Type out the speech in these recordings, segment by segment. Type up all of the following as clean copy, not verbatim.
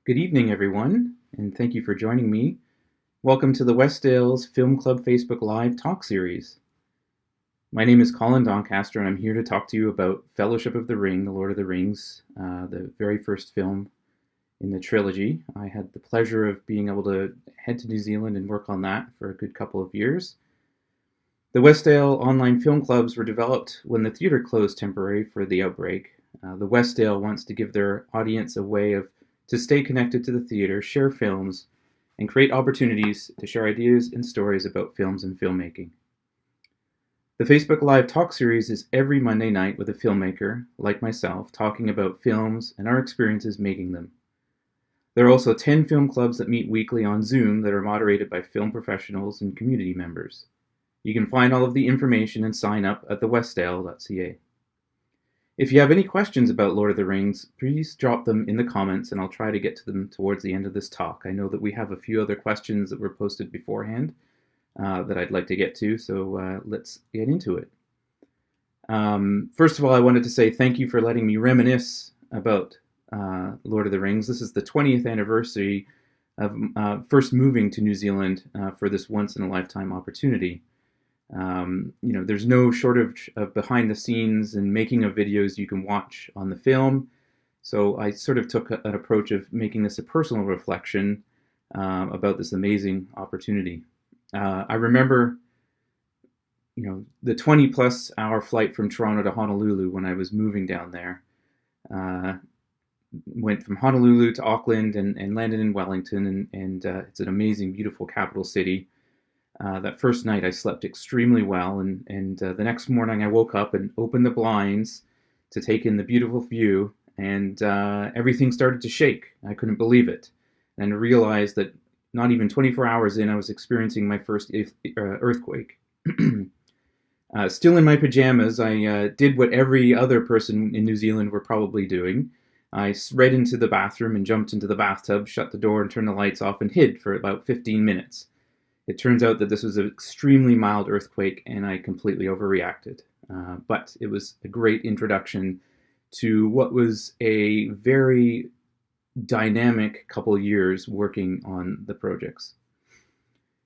Good evening, everyone, and thank you for joining me. Welcome to the Westdale's Film Club Facebook Live talk series. My name is Colin Doncaster, and I'm here to talk to you about Fellowship of the Ring, The Lord of the Rings, the very first film in the trilogy. I had the pleasure of being able to head to New Zealand and work on that for a good couple of years. The Westdale online film clubs were developed when the theater closed temporarily for the outbreak. The Westdale wants to give their audience a way to stay connected to the theater, share films, and create opportunities to share ideas and stories about films and filmmaking. The Facebook Live talk series is every Monday night with a filmmaker, like myself, talking about films and our experiences making them. There are also 10 film clubs that meet weekly on Zoom that are moderated by film professionals and community members. You can find all of the information and sign up at thewestdale.ca. If you have any questions about Lord of the Rings, please drop them in the comments and I'll try to get to them towards the end of this talk. I know that we have a few other questions that were posted beforehand that I'd like to get to, so let's get into it. First of all, I wanted to say thank you for letting me reminisce about Lord of the Rings. This is the 20th anniversary of first moving to New Zealand for this once-in-a-lifetime opportunity. There's no shortage of behind the scenes and making of videos you can watch on the film. So I sort of took an approach of making this a personal reflection about this amazing opportunity. I remember, the 20 plus hour flight from Toronto to Honolulu when I was moving down there. Went from Honolulu to Auckland and landed in Wellington, and it's an amazing, beautiful capital city. That first night I slept extremely well, and the next morning I woke up and opened the blinds to take in the beautiful view, and everything started to shake. I couldn't believe it, and realized that not even 24 hours in, I was experiencing my first earthquake. Still in my pajamas, I did what every other person in New Zealand were probably doing. I read into the bathroom and jumped into the bathtub, shut the door and turned the lights off, and hid for about 15 minutes. It turns out that this was an extremely mild earthquake and I completely overreacted. But it was a great introduction to what was a very dynamic couple of years working on the projects.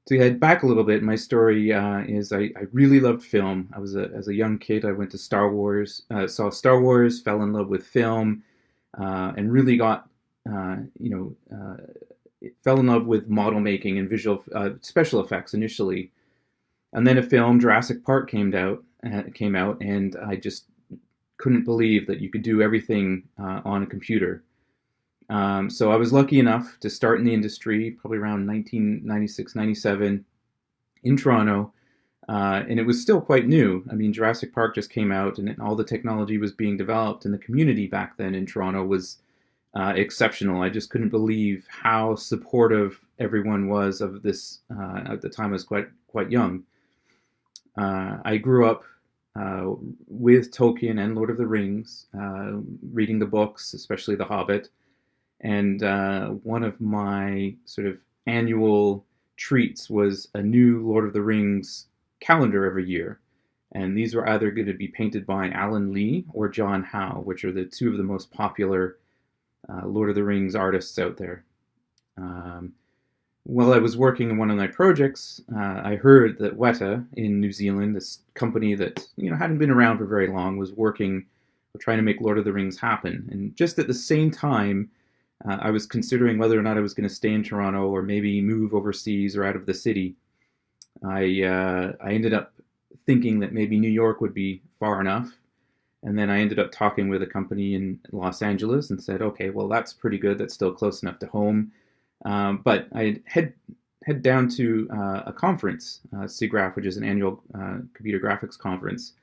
To head back a little bit, my story is I really loved film. As a young kid, I went to Star Wars, saw Star Wars, fell in love with film, and really got, fell in love with model making and visual special effects initially, and then a film, Jurassic Park, came out, and I just couldn't believe that you could do everything on a computer. So I was lucky enough to start in the industry probably around 1996, 97 in Toronto, and it was still quite new. I mean, Jurassic Park just came out, and all the technology was being developed, and the community back then in Toronto was exceptional. I just couldn't believe how supportive everyone was of this. At the time, I was quite young. I grew up with Tolkien and Lord of the Rings, reading the books, especially The Hobbit. And one of my sort of annual treats was a new Lord of the Rings calendar every year. And these were either going to be painted by Alan Lee or John Howe, which are the two of the most popular Lord of the Rings artists out there. While I was working on one of my projects, I heard that Weta in New Zealand, this company that hadn't been around for very long, was working or trying to make Lord of the Rings happen. And just at the same time, I was considering whether or not I was going to stay in Toronto or maybe move overseas or out of the city. I ended up thinking that maybe New York would be far enough. And then I ended up talking with a company in Los Angeles and said, okay, well, that's pretty good. That's still close enough to home. But I head down to a conference, SIGGRAPH, which is an annual computer graphics conference,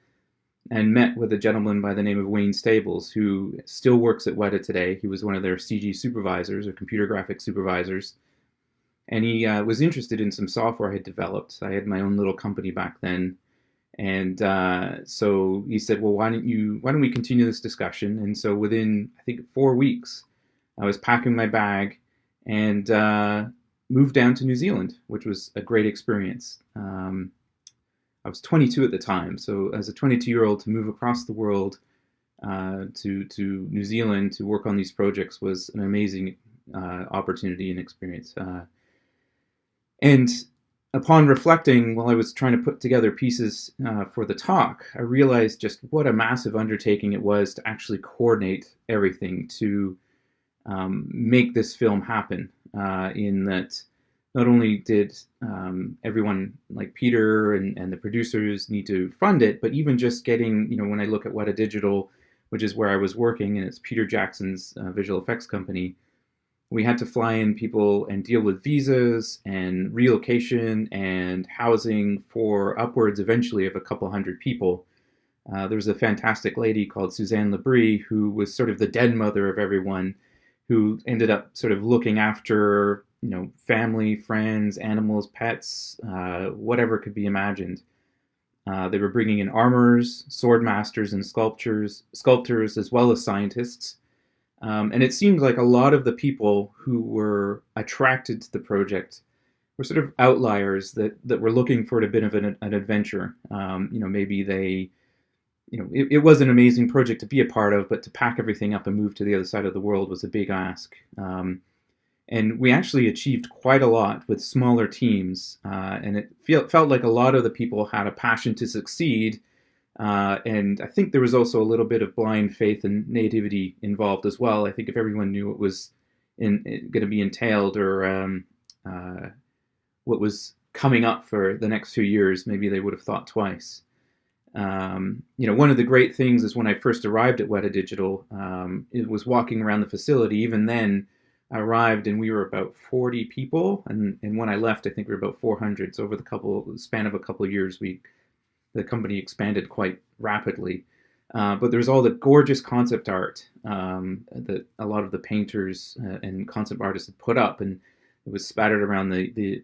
and met with a gentleman by the name of Wayne Stables, who still works at Weta today. He was one of their CG supervisors or computer graphics supervisors. And he was interested in some software I had developed. I had my own little company back then. And so he said, well, why don't we continue this discussion? And so within, I think, 4 weeks, I was packing my bag and moved down to New Zealand, which was a great experience. I was 22 at the time, so as a 22-year-old to move across the world to New Zealand to work on these projects was an amazing opportunity and experience. And upon reflecting, while I was trying to put together pieces for the talk, I realized just what a massive undertaking it was to actually coordinate everything to make this film happen. In that, not only did everyone like Peter and the producers need to fund it, but even just getting, when I look at Weta Digital, which is where I was working, and it's Peter Jackson's visual effects company, we had to fly in people and deal with visas and relocation and housing for upwards eventually of a couple hundred people. There was a fantastic lady called Suzanne Labrie who was sort of the den mother of everyone, who ended up sort of looking after, family, friends, animals, pets, whatever could be imagined. They were bringing in armorers, sword masters, and sculptors, as well as scientists. And it seemed like a lot of the people who were attracted to the project were sort of outliers that were looking for a bit of an adventure. Maybe they, it was an amazing project to be a part of, but to pack everything up and move to the other side of the world was a big ask. And we actually achieved quite a lot with smaller teams, and it felt like a lot of the people had a passion to succeed. And I think there was also a little bit of blind faith and naivety involved as well. I think if everyone knew what was going to be entailed, or what was coming up for the next few years, maybe they would have thought twice. One of the great things is when I first arrived at Weta Digital, it was walking around the facility. Even then, I arrived and we were about 40 people, and when I left, I think we were about 400. So over the span of a couple of years, the company expanded quite rapidly. But there's all the gorgeous concept art that a lot of the painters and concept artists had put up, and it was spattered around the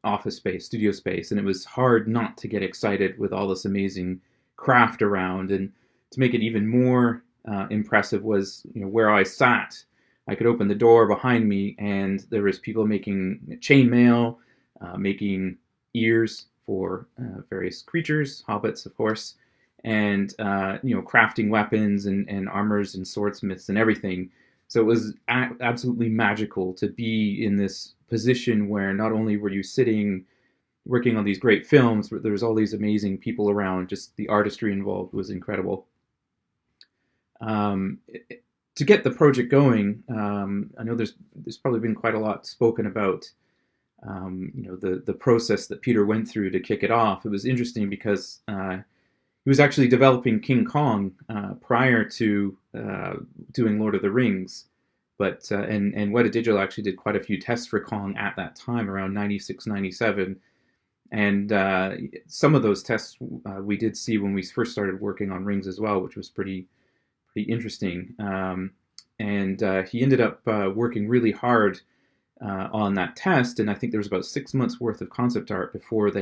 office space, studio space, and it was hard not to get excited with all this amazing craft around. And to make it even more impressive was, where I sat. I could open the door behind me, and there was people making chainmail, making ears for various creatures, hobbits, of course, and crafting weapons and armors and swordsmiths and everything. So it was absolutely magical to be in this position where not only were you sitting working on these great films, but there was all these amazing people around. Just the artistry involved was incredible. To get the project going, I know there's probably been quite a lot spoken about the process that Peter went through to kick it off. It was interesting because he was actually developing King Kong prior to doing Lord of the Rings, but and Weta Digital actually did quite a few tests for Kong at that time, around 96, 97. And some of those tests we did see when we first started working on Rings as well, which was pretty interesting. And he ended up working really hard on that test, and I think there was about 6 months worth of concept art before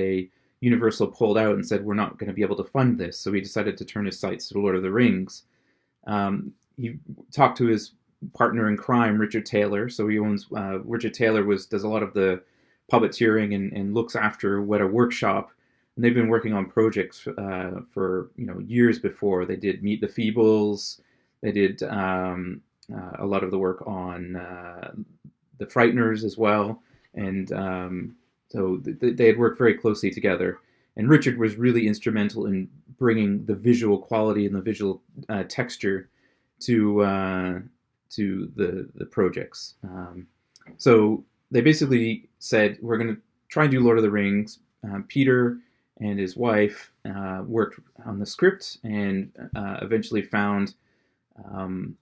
Universal pulled out and said, we're not going to be able to fund this. So he decided to turn his sights to Lord of the Rings. He talked to his partner in crime, Richard Taylor. So he owns Richard Taylor does a lot of the puppeteering and looks after Weta Workshop. And they've been working on projects for years before. They did Meet the Feebles. They did a lot of the work on the Frighteners as well, and so they had worked very closely together. And Richard was really instrumental in bringing the visual quality and the visual texture to the projects. So they basically said, we're going to try and do Lord of the Rings. Peter and his wife worked on the script and eventually found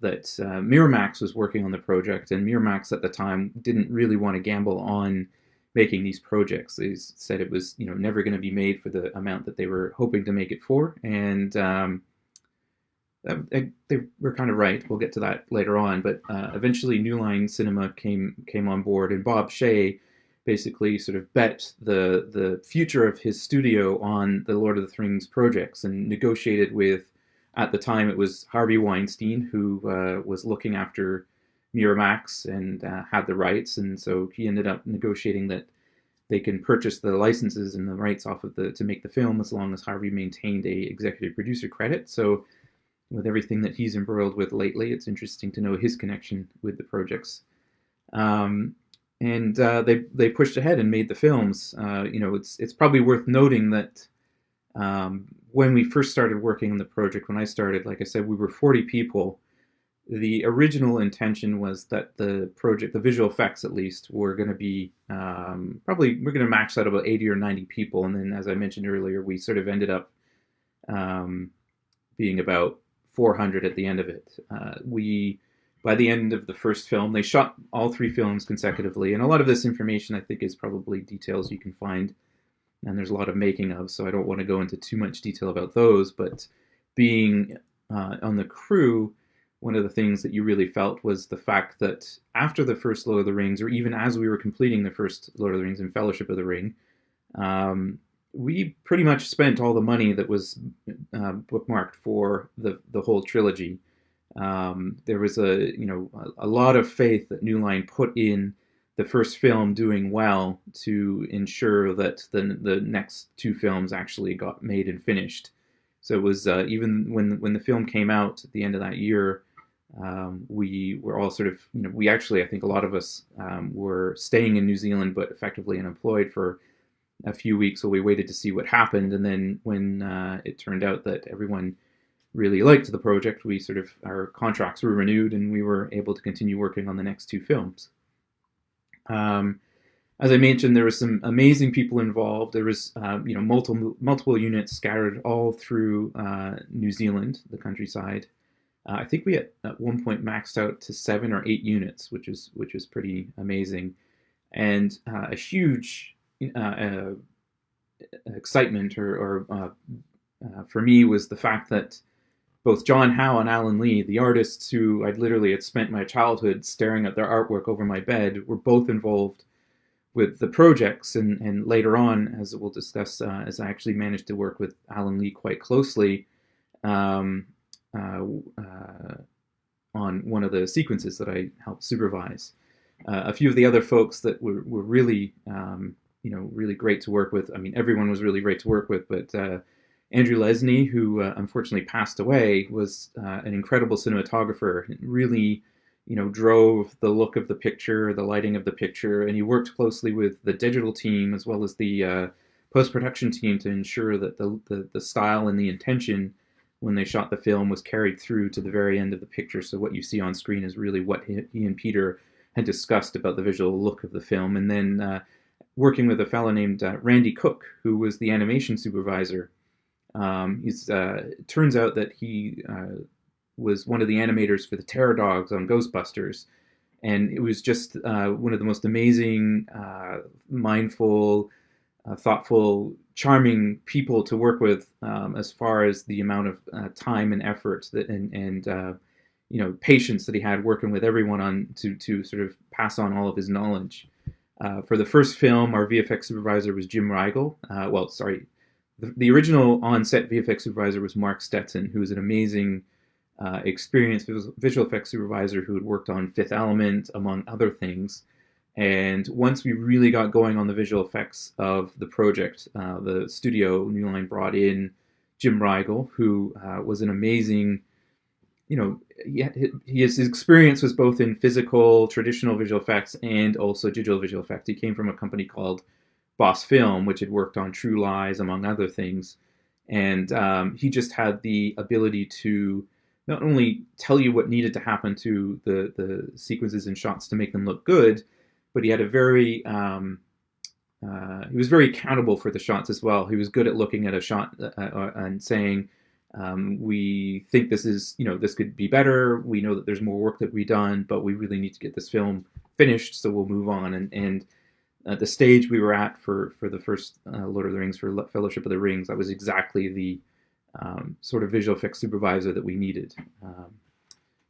that Miramax was working on the project, and Miramax at the time didn't really want to gamble on making these projects. They said it was never going to be made for the amount that they were hoping to make it for, and they were kind of right. We'll get to that later on, but eventually New Line Cinema came on board, and Bob Shea basically sort of bet the future of his studio on the Lord of the Rings projects, and negotiated with, at the time, it was Harvey Weinstein, who was looking after Miramax and had the rights. And so he ended up negotiating that they can purchase the licenses and the rights off of to make the film, as long as Harvey maintained a executive producer credit. So with everything that he's embroiled with lately. It's interesting to know his connection with the projects. And they pushed ahead and made the films. It's probably worth noting that when we first started working on the project, when I started, like I said, we were 40 people. The original intention was that the project, the visual effects at least, were going to be probably, we're going to max out about 80 or 90 people. And then, as I mentioned earlier, we sort of ended up being about 400 at the end of it. By the end of the first film, they shot all 3 films consecutively. And a lot of this information, I think, is probably details you can find. And there's a lot of making of, so I don't want to go into too much detail about those. But being on the crew, one of the things that you really felt was the fact that after the first Lord of the Rings, or even as we were completing the first Lord of the Rings and Fellowship of the Ring, we pretty much spent all the money that was bookmarked for the whole trilogy. There was a lot of faith that New Line put in the first film doing well to ensure that the next 2 films actually got made and finished. So it was even when the film came out at the end of that year, we were all sort of, we actually, I think a lot of us were staying in New Zealand but effectively unemployed for a few weeks while we waited to see what happened. And then when it turned out that everyone really liked the project, our contracts were renewed and we were able to continue working on the next 2 films. As I mentioned, there were some amazing people involved. There was, multiple units scattered all through New Zealand, the countryside. I think we at one point maxed out to 7 or 8 units, which was pretty amazing, and a huge excitement for me was the fact that both John Howe and Alan Lee, the artists who I'd literally had spent my childhood staring at their artwork over my bed, were both involved with the projects. And later on, as we'll discuss, as I actually managed to work with Alan Lee quite closely on one of the sequences that I helped supervise. A few of the other folks that were really, really great to work with. I mean, everyone was really great to work with, but Andrew Lesney, who unfortunately passed away, was an incredible cinematographer. It really, drove the look of the picture, the lighting of the picture, and he worked closely with the digital team as well as the post-production team to ensure that the style and the intention when they shot the film was carried through to the very end of the picture. So what you see on screen is really what he and Peter had discussed about the visual look of the film. And then working with a fellow named Randy Cook, who was the animation supervisor. It turns out that he was one of the animators for the Terror Dogs on Ghostbusters, and it was just one of the most amazing, mindful, thoughtful, charming people to work with, as far as the amount of time and effort and patience that he had working with everyone on to sort of pass on all of his knowledge. For the first film, our VFX supervisor was Jim Rigel. The original on-set VFX supervisor was Mark Stetson, who was an amazing, experienced visual effects supervisor who had worked on Fifth Element, among other things. And once we really got going on the visual effects of the project, the studio, New Line, brought in Jim Rigel, who was an amazing, his experience was both in physical, traditional visual effects and also digital visual effects. He came from a company called Boss Film, which had worked on True Lies, among other things. And he just had the ability to not only tell you what needed to happen to the sequences and shots to make them look good, but he had a very, he was very accountable for the shots as well. He was good at looking at a shot and saying, we think this is, this could be better. We know that there's more work that we done, but we really need to get this film finished, so we'll move on. And at the stage we were at for the first Lord of the Rings, for Fellowship of the Rings, that was exactly the sort of visual effects supervisor that we needed.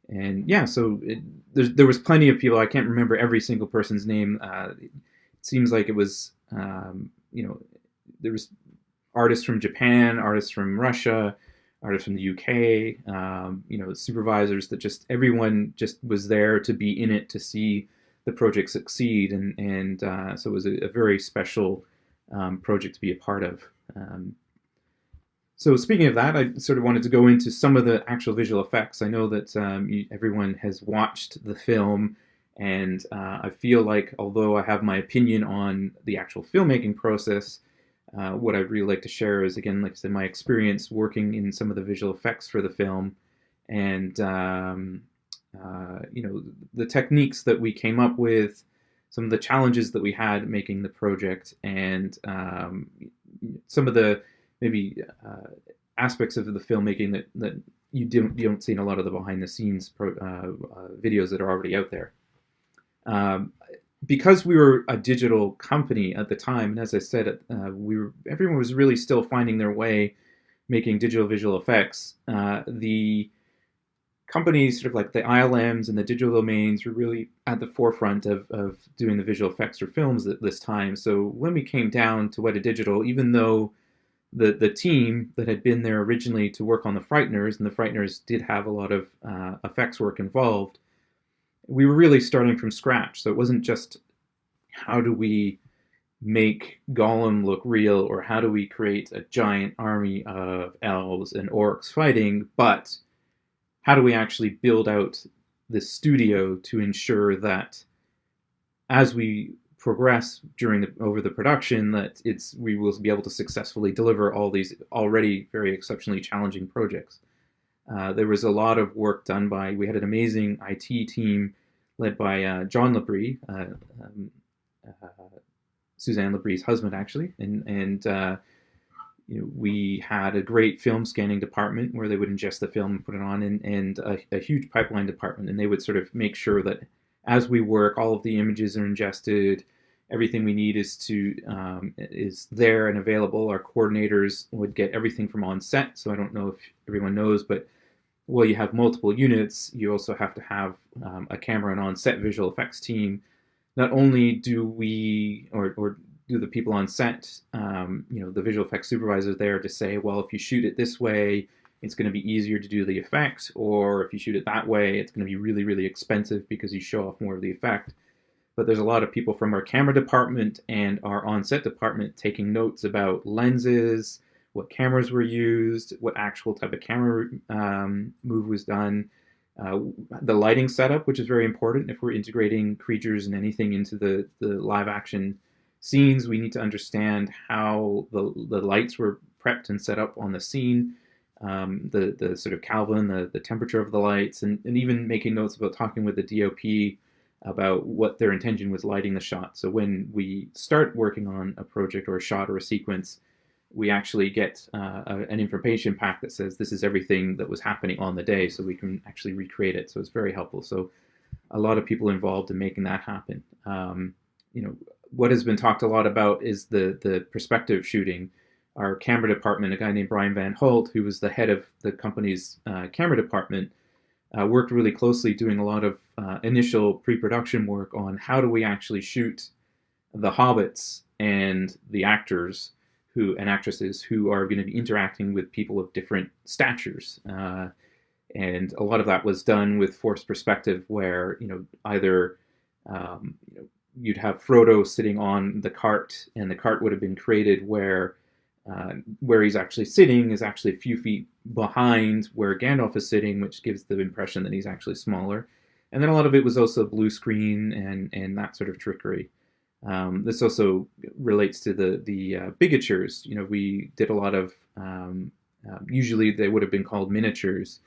And yeah, so there was plenty of people. I can't remember every single person's name. It seems like it was, there was artists from Japan, artists from Russia, artists from the UK, supervisors that just, everyone just was there to be in it to see the project succeed. And so it was a very special project to be a part of. So speaking of that, I sort of wanted to go into some of the actual visual effects. I know that everyone has watched the film, and I feel like although I have my opinion on the actual filmmaking process, what I'd really like to share is, again, like I said, my experience working in some of the visual effects for the film, and the techniques that we came up with, some of the challenges that we had making the project, and some of the maybe aspects of the filmmaking that you don't see in a lot of the behind the scenes videos that are already out there. Um, because we were a digital company at the time, and as I said, everyone was really still finding their way making digital visual effects. The companies, sort of like the ILMs and the digital domains, were really at the forefront of doing the visual effects for films at this time. So when we came down to Weta Digital, even though the team that had been there originally to work on the Frighteners, and the Frighteners did have a lot of effects work involved, we were really starting from scratch. So it wasn't just how do we make Gollum look real, or how do we create a giant army of elves and orcs fighting, but how do we actually build out the studio to ensure that as we progress over the production, that we will be able to successfully deliver all these already very exceptionally challenging projects. There was a lot of work done we had an amazing IT team led by John Labrie, Suzanne Labrie's husband, actually, and we had a great film scanning department where they would ingest the film and put it on, and a huge pipeline department, and they would sort of make sure that as we work, all of the images are ingested, everything we need is there and available. Our coordinators would get everything from on set. So I don't know if everyone knows, but while you have multiple units, you also have to have a camera and on-set visual effects team. Not only do we, or do the people on set, the visual effects supervisors there to say, well, if you shoot it this way, it's going to be easier to do the effect, or if you shoot it that way, it's going to be really, really expensive because you show off more of the effect. But there's a lot of people from our camera department and our on-set department taking notes about lenses, what cameras were used, what actual type of camera move was done, the lighting setup, which is very important. If we're integrating creatures and anything into the live action scenes, we need to understand how the lights were prepped and set up on the scene, the sort of Kelvin, the temperature of the lights, and even making notes about talking with the DOP about what their intention was lighting the shot. So when we start working on a project or a shot or a sequence, we actually get an information pack that says this is everything that was happening on the day, so we can actually recreate it. So it's very helpful. So a lot of people involved in making that happen. What has been talked a lot about is the perspective shooting. Our camera department, a guy named Brian Van Holt, who was the head of the company's camera department, worked really closely doing a lot of initial pre-production work on how do we actually shoot the hobbits and the actors and actresses who are going to be interacting with people of different statures. And a lot of that was done with forced perspective, where either you'd have Frodo sitting on the cart, and the cart would have been created where he's actually sitting is actually a few feet behind where Gandalf is sitting, which gives the impression that he's actually smaller. And then a lot of it was also blue screen and that sort of trickery. This also relates to the bigatures. We did a lot of, usually they would have been called miniatures,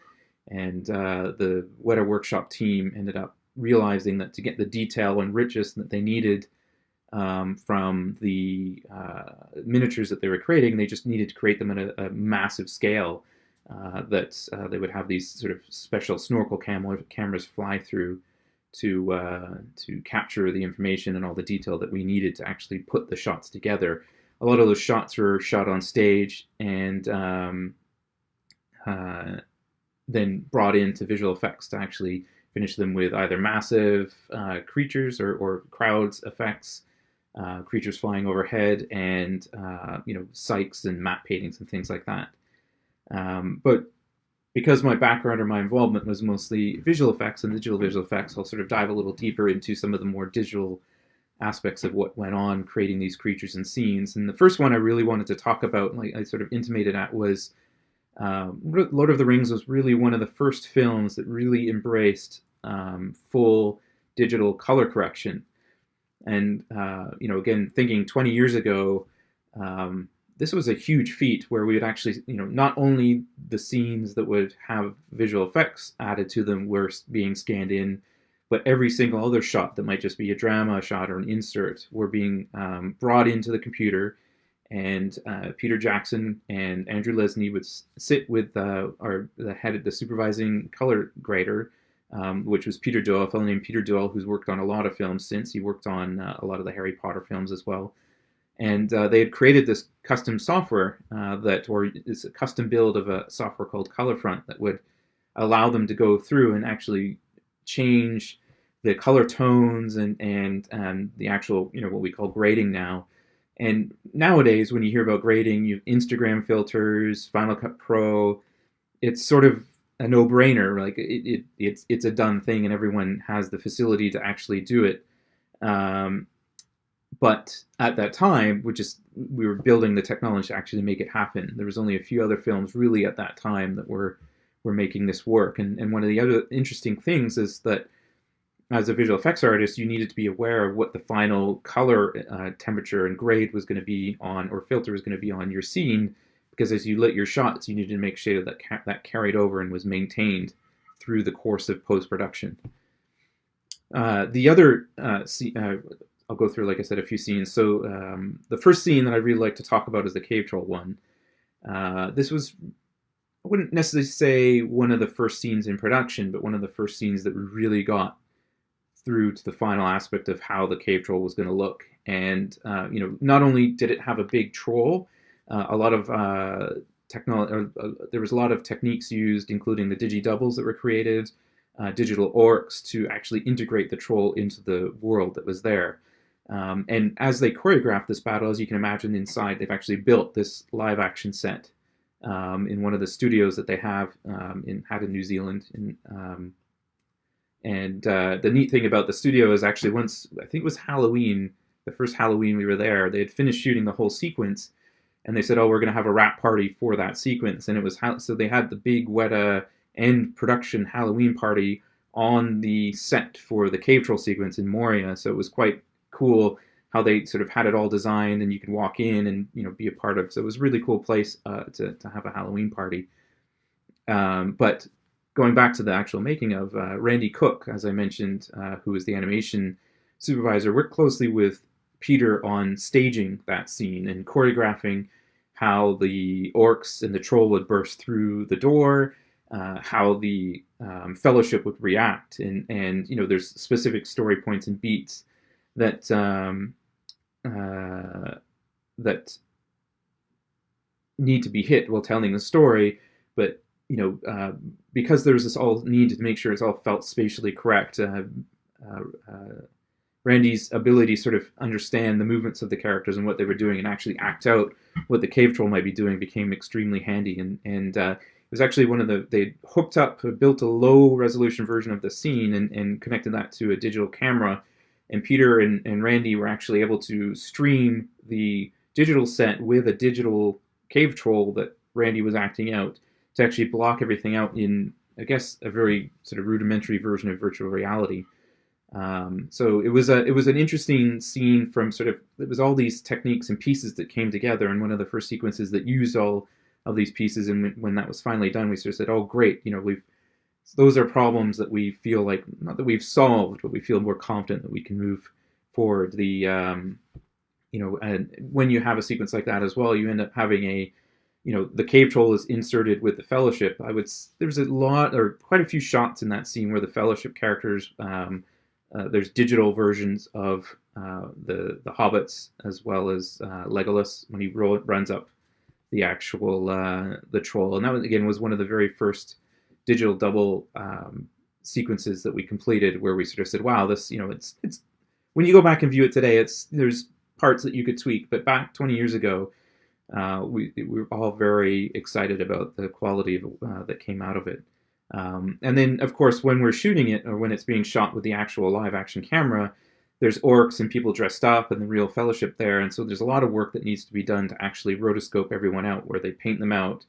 and the Weta Workshop team ended up realizing that to get the detail and richness that they needed from the miniatures that they were creating, they just needed to create them at a massive scale, that they would have these sort of special snorkel cameras fly through to capture the information and all the detail that we needed to actually put the shots together. A lot of those shots were shot on stage and then brought into visual effects to actually finish them with either massive creatures or crowds effects, creatures flying overhead, and psychs and matte paintings and things like that. But because my background or my involvement was mostly visual effects and digital visual effects, I'll sort of dive a little deeper into some of the more digital aspects of what went on creating these creatures and scenes. And the first one I really wanted to talk about, like I sort of intimated at, was Lord of the Rings was really one of the first films that really embraced full digital color correction. And, again, thinking 20 years ago, this was a huge feat where we would actually, not only the scenes that would have visual effects added to them were being scanned in, but every single other shot that might just be a drama shot or an insert were being brought into the computer. And Peter Jackson and Andrew Lesnie would sit with the supervising color grader, which was Peter Doyle, a fellow named Peter Doyle, who's worked on a lot of films since. He worked on a lot of the Harry Potter films as well. And they had created this custom software it's a custom build of a software called ColorFront that would allow them to go through and actually change the color tones and the actual, what we call grading now. And nowadays, when you hear about grading, you have Instagram filters, Final Cut Pro. It's sort of a no-brainer. Like it's a done thing, and everyone has the facility to actually do it. But at that time, we were building the technology to actually make it happen. There was only a few other films really at that time that were making this work. And one of the other interesting things is that as a visual effects artist, you needed to be aware of what the final color temperature and grade was going to be on, or filter was going to be on your scene, because as you lit your shots, you needed to make sure that that carried over and was maintained through the course of post-production. The other I'll go through, like I said, a few scenes. So the first scene that I really like to talk about is the cave troll one. This was, I wouldn't necessarily say one of the first scenes in production, but one of the first scenes that we really got through to the final aspect of how the cave troll was going to look. And, not only did it have a big troll, a lot of there was a lot of techniques used, including the digi-doubles that were created, digital orcs to actually integrate the troll into the world that was there. And as they choreographed this battle, as you can imagine inside, they've actually built this live action set in one of the studios that they have in New Zealand. And the neat thing about the studio is actually once, I think it was Halloween, the first Halloween we were there, they had finished shooting the whole sequence, and they said, oh, we're going to have a wrap party for that sequence. And it was, so they had the big Weta end production Halloween party on the set for the cave troll sequence in Moria. So it was quite cool how they sort of had it all designed, and you can walk in and be a part of. So it was a really cool place to have a Halloween party. But going back to the actual making of, Randy Cook, as I mentioned, who was the animation supervisor, worked closely with Peter on staging that scene and choreographing how the orcs and the troll would burst through the door, how the fellowship would react, and there's specific story points and beats that that need to be hit while telling the story, but because there's this all need to make sure it's all felt spatially correct. Randy's ability to sort of understand the movements of the characters and what they were doing and actually act out what the cave troll might be doing became extremely handy. And it was actually they built a low resolution version of the scene and connected that to a digital camera. And Peter and Randy were actually able to stream the digital set with a digital cave troll that Randy was acting out to actually block everything out in, I guess, a very sort of rudimentary version of virtual reality. So it was an interesting scene from it was all these techniques and pieces that came together, and one of the first sequences that used all of these pieces. And when that was finally done, we sort of said, oh, great, those are problems that we feel like, not that we've solved, but we feel more confident that we can move forward. And when you have a sequence like that as well, you end up having the cave troll is inserted with the Fellowship. There's quite a few shots in that scene where the Fellowship characters, there's digital versions of the hobbits as well as Legolas when he runs up the actual the troll. And that was one of the very first digital double sequences that we completed, where we sort of said, wow, this, it's when you go back and view it today, there's parts that you could tweak, but back 20 years ago, we were all very excited about the quality that came out of it. And then, of course, when we're shooting it, or when it's being shot with the actual live action camera, there's orcs and people dressed up and the real Fellowship there, and so there's a lot of work that needs to be done to actually rotoscope everyone out, where they paint them out,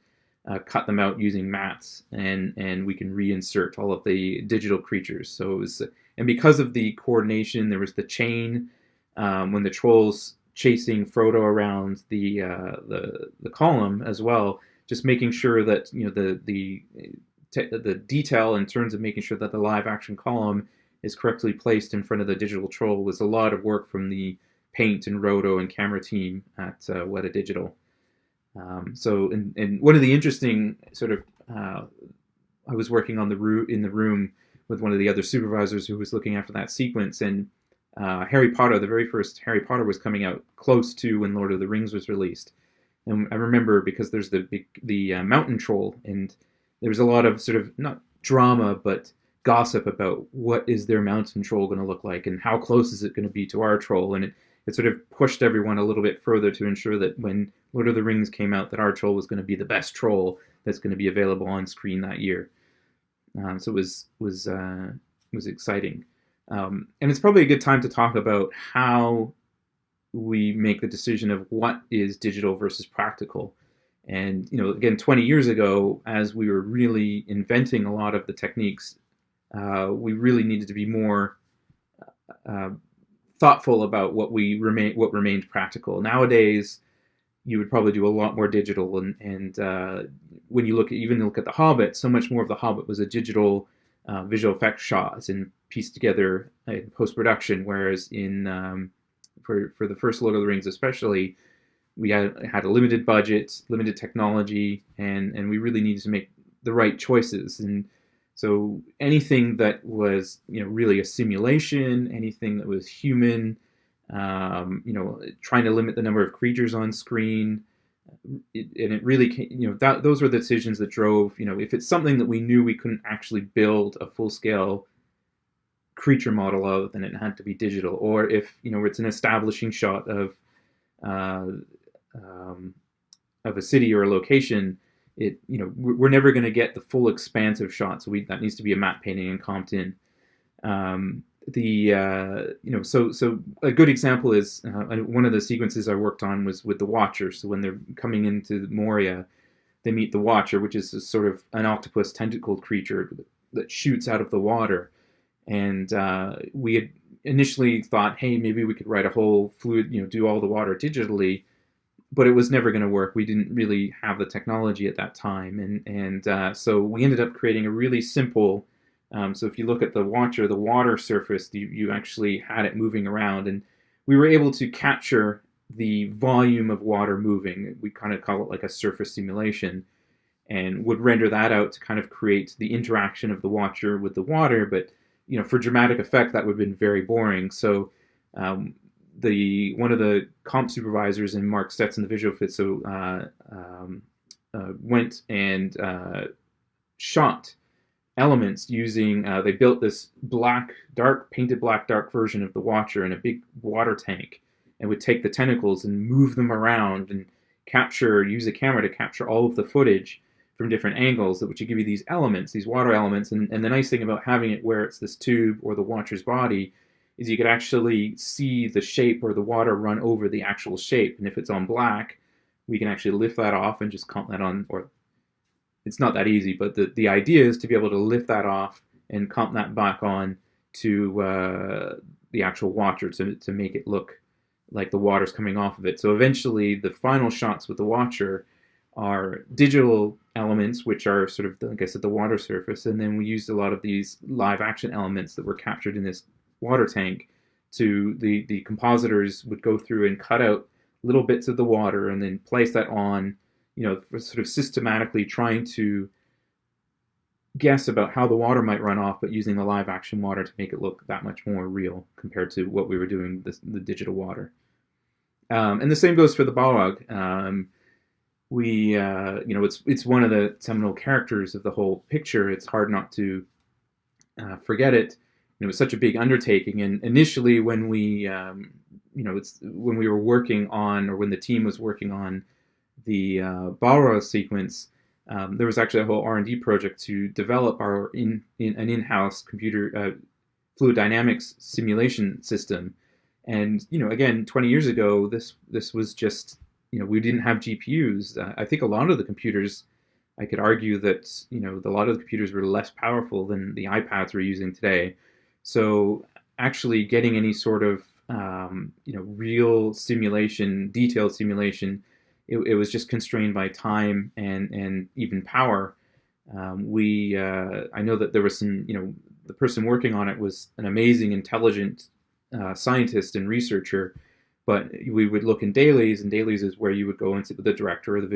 cut them out using mats, and we can reinsert all of the digital creatures. So it was, and because of the coordination, there was the chain when the trolls chasing Frodo around the column as well, just making sure that the detail in terms of making sure that the live action column is correctly placed in front of the digital troll was a lot of work from the paint and roto and camera team at Weta Digital. So, and one of the interesting sort of, I was working on in the room with one of the other supervisors who was looking after that sequence, and Harry Potter, the very first Harry Potter, was coming out close to when Lord of the Rings was released. And I remember, because there's the mountain troll, and there was a lot of sort of, not drama, but gossip about what is their mountain troll going to look like and how close is it going to be to our troll. And it sort of pushed everyone a little bit further to ensure that when Lord of the Rings came out, that our troll was going to be the best troll that's going to be available on screen that year. So it was exciting. And it's probably a good time to talk about how we make the decision of what is digital versus practical. And, again, 20 years ago, as we were really inventing a lot of the techniques, we really needed to be more thoughtful about what remained practical. Nowadays, you would probably do a lot more digital, and when you look at The Hobbit, so much more of The Hobbit was a digital visual effects shots and pieced together in post-production, whereas in for the first Lord of the Rings especially, we had a limited budget, limited technology, and we really needed to make the right choices. And so anything that was really a simulation, anything that was human, trying to limit the number of creatures on screen, it really those were the decisions that drove, if it's something that we knew we couldn't actually build a full-scale creature model of, then it had to be digital. Or if it's an establishing shot of a city or a location, we're never going to get the full expansive shot, so that needs to be a matte painting and comped in. So a good example is one of the sequences I worked on was with the Watcher. So when they're coming into Moria, they meet the Watcher, which is a sort of an octopus tentacled creature that shoots out of the water. And we had initially thought, hey, maybe we could write a whole fluid, do all the water digitally, but it was never going to work. We didn't really have the technology at that time, and so we ended up creating a really simple. So if you look at the Watcher, the water surface, you actually had it moving around, and we were able to capture the volume of water moving. We kind of call it like a surface simulation, and would render that out to kind of create the interaction of the Watcher with the water. But for dramatic effect, that would have been very boring. So one of the comp supervisors in Mark Stetson, the visual fit, went and shot elements using, they built this painted black dark version of the Watcher in a big water tank, and would take the tentacles and move them around and use a camera to capture all of the footage from different angles, which would give you these elements, these water elements. And the nice thing about having it where it's this tube or the Watcher's body is you could actually see the shape or the water run over the actual shape. And if it's on black, we can actually lift that off and just comp that on, or it's not that easy, but the idea is to be able to lift that off and comp that back on to the actual Watcher to make it look like the water's coming off of it. So eventually the final shots with the Watcher are digital elements, which are sort of, like I said, the water surface, and then we used a lot of these live action elements that were captured in this water tank. To the compositors would go through and cut out little bits of the water and then place that on, sort of systematically trying to guess about how the water might run off, but using the live action water to make it look that much more real compared to what we were doing the digital water. And the same goes for the Balrog. It's one of the seminal characters of the whole picture. It's hard not to forget it. It was such a big undertaking, and initially when we were working on, or when the team was working on the Balrog sequence, there was actually a whole R&D project to develop an in-house computer fluid dynamics simulation system. And again, 20 years ago, this was just we didn't have GPUs. I think a lot of the computers, I could argue that a lot of the computers were less powerful than the iPads we're using today. So actually getting any sort of real simulation, detailed simulation, it was just constrained by time and even power. I know that there was some, the person working on it was an amazing, intelligent scientist and researcher, but we would look in dailies, and dailies is where you would go into the director or the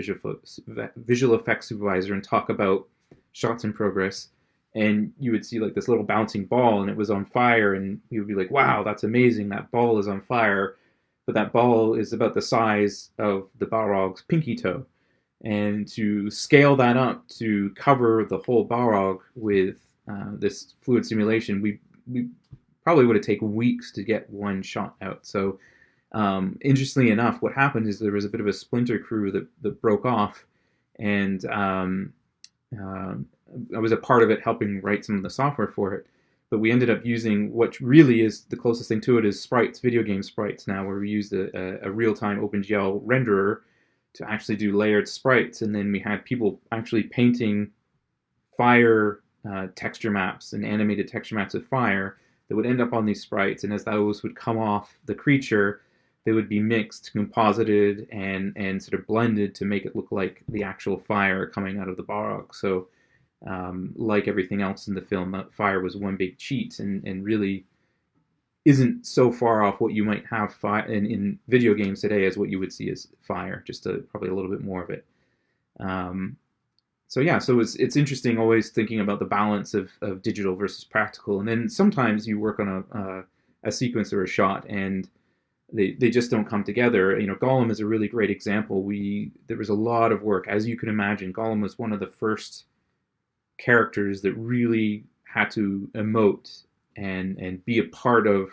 visual effects supervisor and talk about shots in progress. And you would see like this little bouncing ball, and it was on fire, and we would be like, wow, that's amazing, that ball is on fire. But that ball is about the size of the Balrog's pinky toe. And to scale that up to cover the whole Balrog with this fluid simulation, we probably would have taken weeks to get one shot out. So interestingly enough, what happened is there was a bit of a splinter crew that broke off, and I was a part of it helping write some of the software for it. But we ended up using what really is the closest thing to it is sprites, video game sprites now, where we used a real-time OpenGL renderer to actually do layered sprites. And then we had people actually painting fire texture maps and animated texture maps of fire that would end up on these sprites. And as those would come off the creature, they would be mixed, composited, and sort of blended to make it look like the actual fire coming out of the Balrog. So like everything else in the film, that fire was one big cheat, and really isn't so far off what you might have in video games today as what you would see as fire, just probably a little bit more of it. So it's interesting always thinking about the balance of digital versus practical. And then sometimes you work on a sequence or a shot, and they just don't come together. Gollum is a really great example. There was a lot of work, as you can imagine. Gollum was one of the first characters that really had to emote and be a part of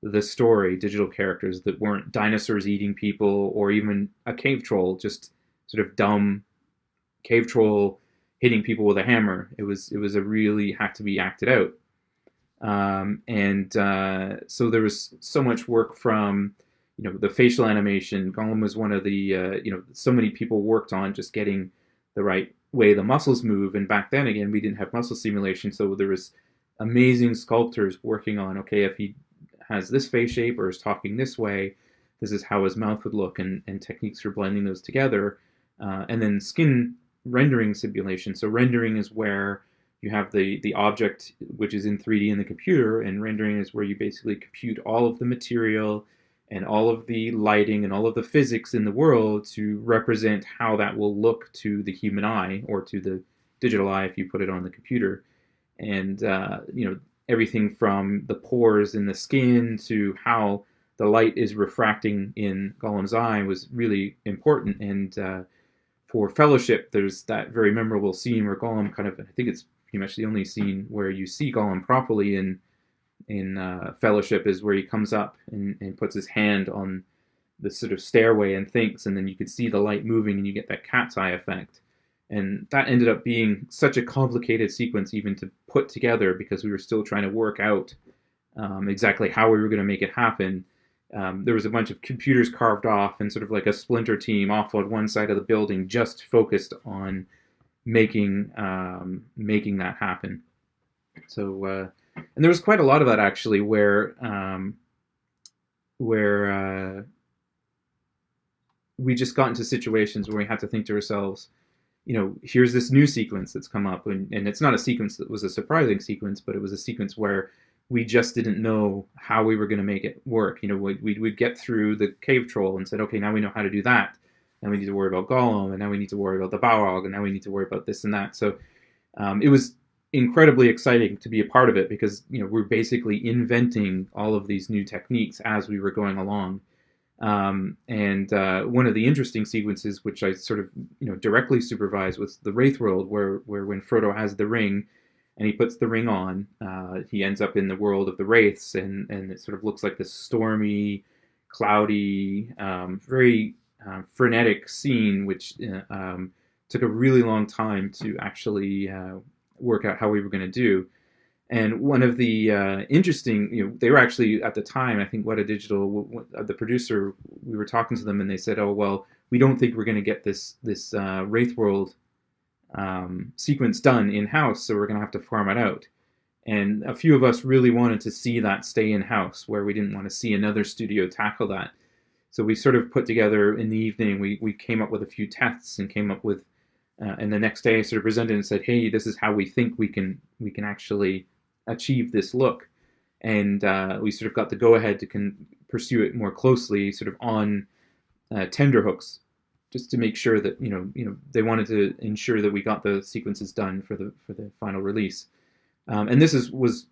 the story. Digital characters that weren't dinosaurs eating people, or even a cave troll, just sort of dumb cave troll hitting people with a hammer. It was a really had to be acted out. So there was so much work from, the facial animation. Gollum was one of the, so many people worked on just getting the right way the muscles move. And back then, again, we didn't have muscle simulation. So there was amazing sculptors working on, okay, if he has this face shape or is talking this way, this is how his mouth would look, and techniques for blending those together. And then skin rendering simulation. So rendering is where you have the object, which is in 3D in the computer, and rendering is where you basically compute all of the material and all of the lighting and all of the physics in the world to represent how that will look to the human eye, or to the digital eye if you put it on the computer. And everything from the pores in the skin to how the light is refracting in Gollum's eye was really important. And for Fellowship, there's that very memorable scene where Gollum I think it's pretty much the only scene where you see Gollum properly in Fellowship, is where he comes up and puts his hand on the sort of stairway and thinks, and then you could see the light moving, and you get that cat's eye effect. And that ended up being such a complicated sequence even to put together, because we were still trying to work out exactly how we were going to make it happen. There was a bunch of computers carved off, and sort of like a splinter team off on one side of the building, just focused on making that happen. So, and there was quite a lot of that actually, where we just got into situations where we had to think to ourselves, here's this new sequence that's come up, and it's not a sequence that was a surprising sequence, but it was a sequence where we just didn't know how we were going to make it work. We'd get through the cave troll and said, okay, now we know how to do that. Now we need to worry about Gollum, and now we need to worry about the Balrog, and now we need to worry about this and that. So it was incredibly exciting to be a part of it, because we're basically inventing all of these new techniques as we were going along. And one of the interesting sequences, which I sort of directly supervised, was the Wraith World, where when Frodo has the ring and he puts the ring on, he ends up in the world of the Wraiths, and it sort of looks like this stormy, cloudy, very frenetic scene, which took a really long time to actually work out how we were going to do. And one of the interesting, they were actually at the time, I think, Weta Digital, the producer, we were talking to them, and they said, "Oh well, we don't think we're going to get this Wraith World sequence done in house, so we're going to have to farm it out." And a few of us really wanted to see that stay in house, where we didn't want to see another studio tackle that. So we sort of put together in the evening, we came up with a few tests and came up with, and the next day I sort of presented and said, "Hey, this is how we think we can actually achieve this look." And we sort of got the go ahead to pursue it more closely, sort of on tender hooks, just to make sure that they wanted to ensure that we got the sequences done for the final release. And this was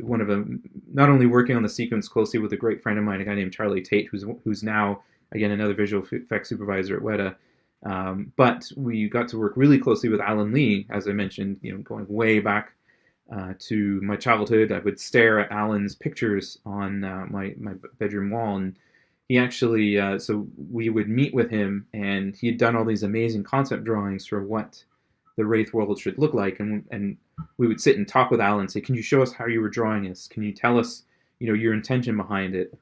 one of them. Not only working on the sequence closely with a great friend of mine, a guy named Charlie Tate, who's now again another visual effects supervisor at Weta, but we got to work really closely with Alan Lee, as I mentioned, going way back to my childhood. I would stare at Alan's pictures on my bedroom wall, and he actually, so we would meet with him, and he had done all these amazing concept drawings for what the Wraith world should look like, and we would sit and talk with Alan and say, "Can you show us how you were drawing this? Can you tell us, your intention behind it?"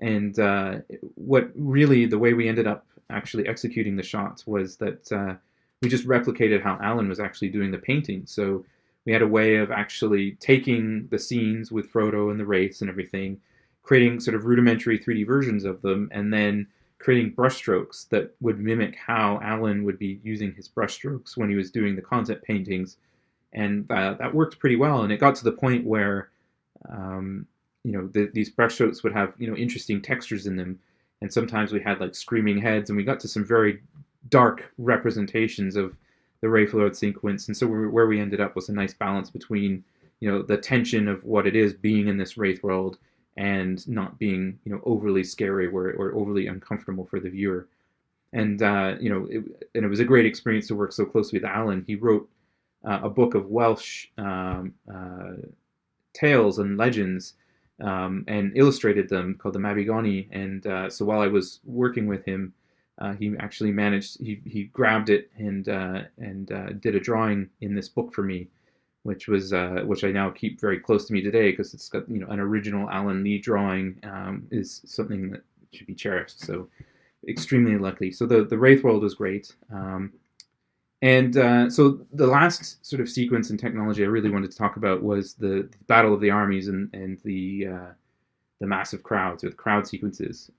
And what really, the way we ended up actually executing the shots was that we just replicated how Alan was actually doing the painting. So we had a way of actually taking the scenes with Frodo and the Wraiths and everything, creating sort of rudimentary 3D versions of them, and then creating brushstrokes that would mimic how Alan would be using his brushstrokes when he was doing the concept paintings. And that worked pretty well. And it got to the point where, these brushstrokes would have, interesting textures in them. And sometimes we had like screaming heads, and we got to some very dark representations of the Wraith Lord sequence. And so where we ended up was a nice balance between, the tension of what it is being in this Wraith world and not being, overly scary or overly uncomfortable for the viewer. And, it was a great experience to work so closely with Alan. He wrote a book of Welsh tales and legends and illustrated them called the Mabigoni. And so while I was working with him, he actually he grabbed it and did a drawing in this book for me, which I now keep very close to me today, because it's got an original Alan Lee drawing, is something that should be cherished. So extremely lucky. So the Wraith world was great. So the last sort of sequence in technology I really wanted to talk about was the Battle of the Armies and the massive crowds, or the crowd sequences.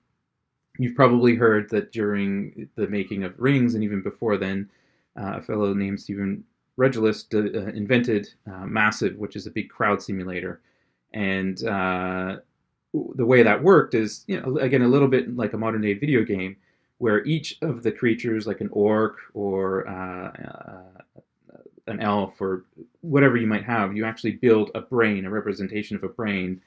You've probably heard that during the making of Rings, and even before then, a fellow named Stephen Regulus invented Massive, which is a big crowd simulator. And the way that worked is, again, a little bit like a modern day video game, where each of the creatures, like an orc or an elf or whatever you might have, you actually build a brain, a representation of a brain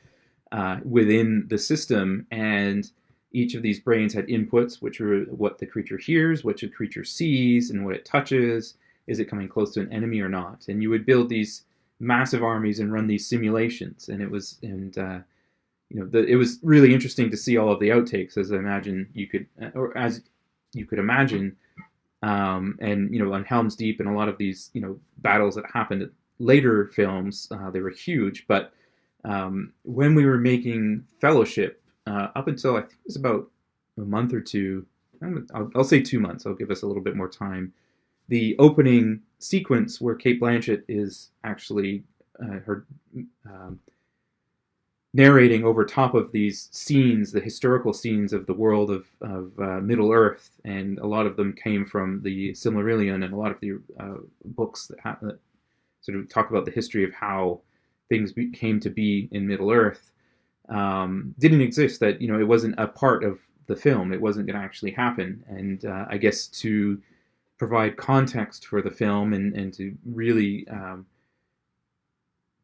within the system. And each of these brains had inputs, which are what the creature hears, what the creature sees, and what it touches. Is it coming close to an enemy or not? And you would build these massive armies and run these simulations. And it was, it was really interesting to see all of the outtakes, as I imagine you could, or as you could imagine. And on Helm's Deep and a lot of these, battles that happened at later films, they were huge. But when we were making Fellowship, up until I think it was about a month or two, I'll say 2 months. I'll give us a little bit more time. The opening sequence where Cate Blanchett is actually her narrating over top of these scenes, the historical scenes of the world of Middle Earth, and a lot of them came from the Silmarillion, and a lot of the books that sort of talk about the history of how things came to be in Middle Earth, didn't exist. That it wasn't a part of the film. It wasn't going to actually happen. And I guess to provide context for the film and to really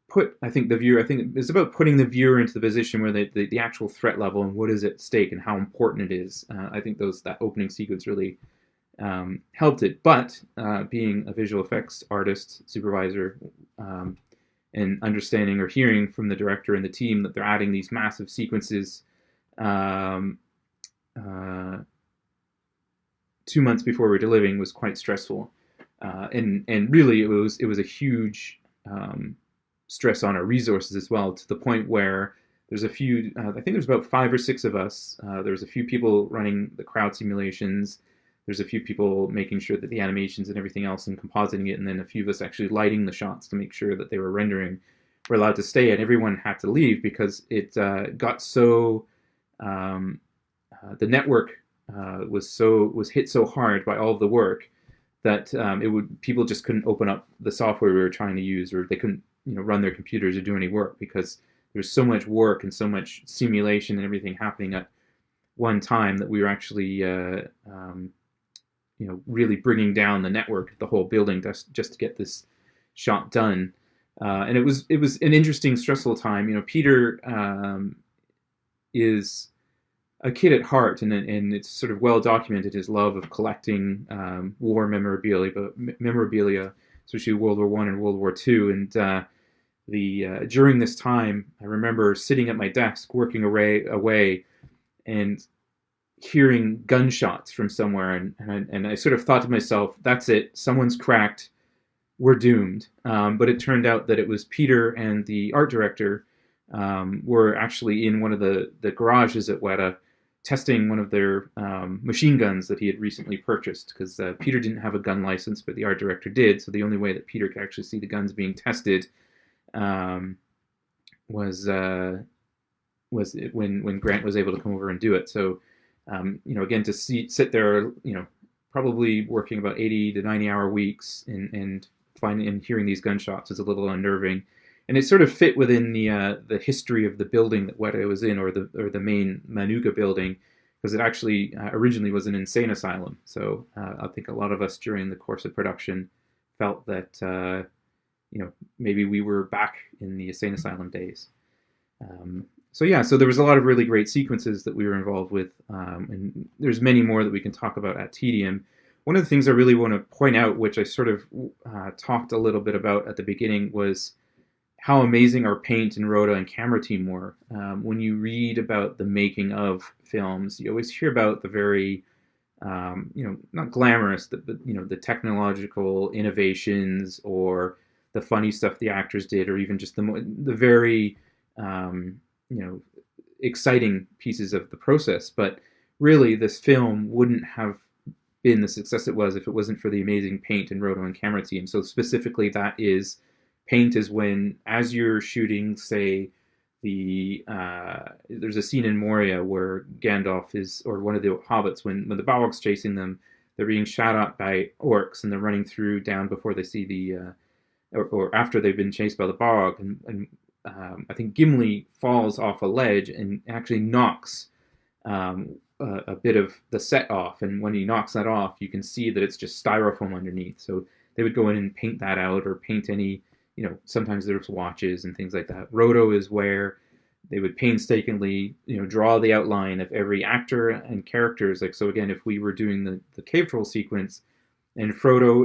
put, I think it's about putting the viewer into the position where the actual threat level and what is at stake and how important it is. I think that opening sequence really helped it. But being a visual effects artist, supervisor, and understanding or hearing from the director and the team that they're adding these massive sequences 2 months before we're delivering was quite stressful. And really it was a huge stress on our resources as well, to the point where there's a few, I think there's about 5 or 6 of us. There's a few people running the crowd simulations. There's a few people making sure that the animations and everything else and compositing it, and then a few of us actually lighting the shots to make sure that they were rendering. We're allowed to stay, and everyone had to leave because it got so the network was hit so hard by all of the work that people just couldn't open up the software we were trying to use, or they couldn't run their computers or do any work because there's so much work and so much simulation and everything happening at one time that we were actually really bringing down the network, the whole building, just to get this shot done. And it was an interesting, stressful time. Peter is a kid at heart, and it's sort of well documented his love of collecting war memorabilia, especially World War I and World War II. And during this time, I remember sitting at my desk working away and hearing gunshots from somewhere, and I sort of thought to myself, that's it, someone's cracked, we're doomed. But it turned out that it was Peter and the art director were actually in one of the garages at Weta testing one of their machine guns that he had recently purchased, because Peter didn't have a gun license, but the art director did, so the only way that Peter could actually see the guns being tested was when Grant was able to come over and do it. So again, to sit there, probably working about 80 to 90 hour weeks and hearing these gunshots is a little unnerving. And it sort of fit within the history of the building that Weta was in, or the main Manuka building, because it actually originally was an insane asylum. So I think a lot of us during the course of production felt that maybe we were back in the insane asylum days. So there was a lot of really great sequences that we were involved with, and there's many more that we can talk about at tedium. One of the things I really want to point out, which I sort of talked a little bit about at the beginning, was how amazing our paint and roto and camera team were. When you read about the making of films, you always hear about the very, not glamorous, but the technological innovations or the funny stuff the actors did, or even just the very, exciting pieces of the process. But really, this film wouldn't have been the success it was if it wasn't for the amazing paint and roto and camera team. So specifically, paint is when, as you're shooting, say, there's a scene in Moria where Gandalf or one of the hobbits, when the Balrog's chasing them, they're being shot at by orcs, and they're running down before they see or after they've been chased by the Balrog, and I think Gimli falls off a ledge and actually knocks a bit of the set off, and when he knocks that off, you can see that it's just styrofoam underneath. So they would go in and paint that out, or paint any, sometimes there's watches and things like that. Roto is where they would painstakingly, draw the outline of every actor and characters. Like, so again, if we were doing the cave troll sequence, and Frodo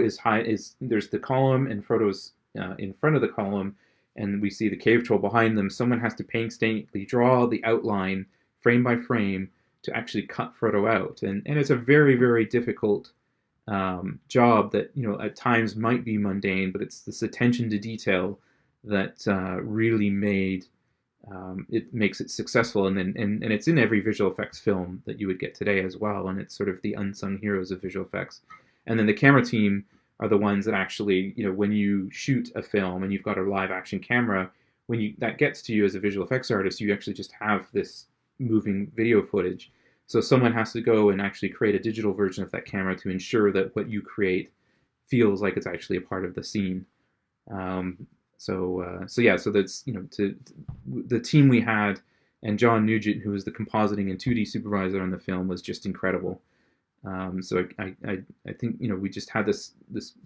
there's the column, and Frodo's in front of the column, and we see the cave troll behind them, someone has to painstakingly draw the outline frame by frame to actually cut Frodo out. And it's a very, very difficult job that, at times might be mundane, but it's this attention to detail that really it makes it successful. And it's in every visual effects film that you would get today as well. And it's sort of the unsung heroes of visual effects. And then the camera team are the ones that actually, when you shoot a film and you've got a live action camera, that gets to you as a visual effects artist, you actually just have this moving video footage. So someone has to go and actually create a digital version of that camera to ensure that what you create feels like it's actually a part of the scene. So that's, the team we had, and John Nugent, who was the compositing and 2D supervisor on the film, was just incredible. So I think, we just had this